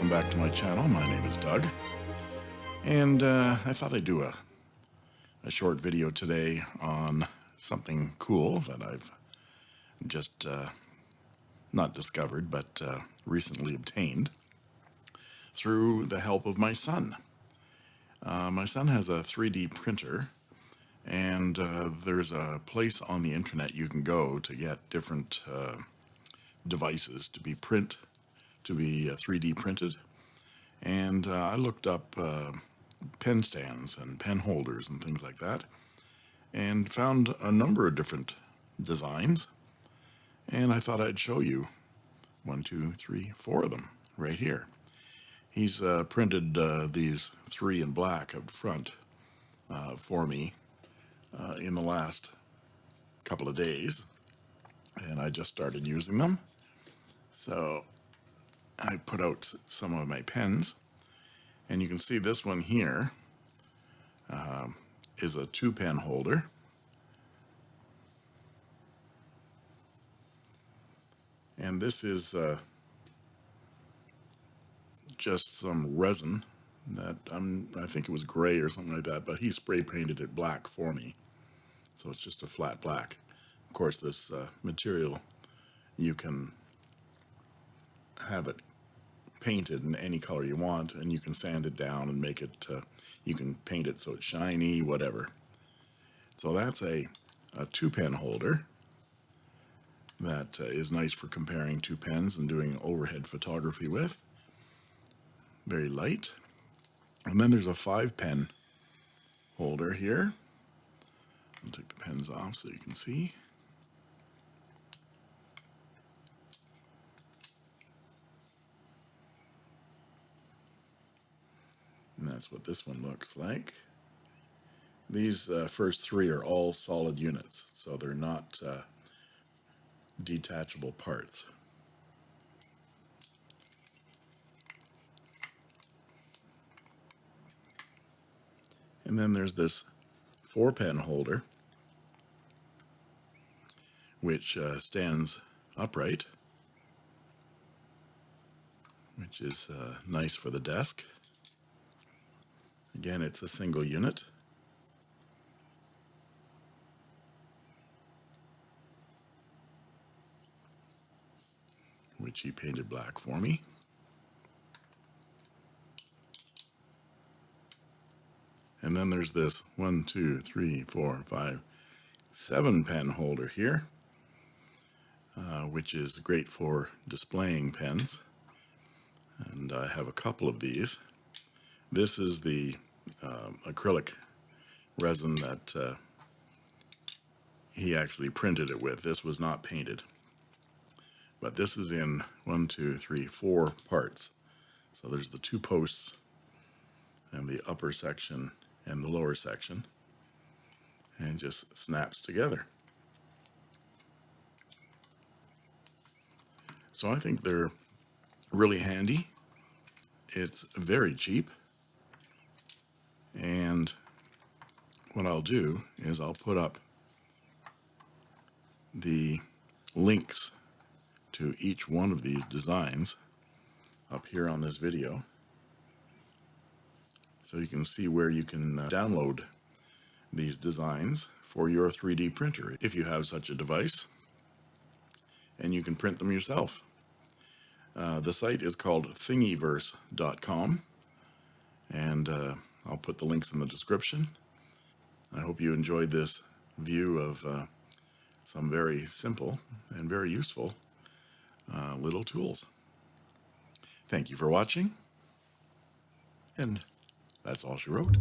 welcome back to my channel. My name is Doug, and I thought I'd do a short video today on something cool that I've just not discovered, but recently obtained through the help of my son. My son has a 3D printer, and there's a place on the internet you can go to get different devices to be 3D printed. And I looked up pen stands and pen holders and things like that, and found a number of different designs, and I thought I'd show you 1, 2, 3, 4 of them right here. He's printed these 3 in black up front for me in the last couple of days, and I just started using them. So I put out some of my pens, and you can see this one here is a 2-pen holder. And this is just some resin that I think it was gray or something like that, but he spray painted it black for me. So it's just a flat black. Of course, this material, you can have it painted in any color you want, and you can sand it down and make it, you can paint it so it's shiny, whatever. So that's a 2-pen holder that is nice for comparing 2 pens and doing overhead photography with. Very light. And then there's a 5-pen holder here. I'll take the pens off so you can see. And that's what this one looks like. These first 3 are all solid units, so they're not detachable parts. And then there's this 4-pen holder, which stands upright, which is nice for the desk. Again, it's a single unit. Which he painted black for me. And then there's this 1, 2, 3, 4, 5, 7-pen holder here, which is great for displaying pens. And I have a couple of these. This is the acrylic resin that he actually printed it with. This was not painted. But this is in 1, 2, 3, 4 parts. So there's the 2 posts and the upper section and the lower section, and just snaps together. So I think they're really handy. It's very cheap, and what I'll do is I'll put up the links to each one of these designs up here on this video, so you can see where you can download these designs for your 3D printer if you have such a device, and you can print them yourself. The site is called thingiverse.com, and I'll put the links in the description. I hope you enjoyed this view of some very simple and very useful little tools. Thank you for watching, and that's all she wrote.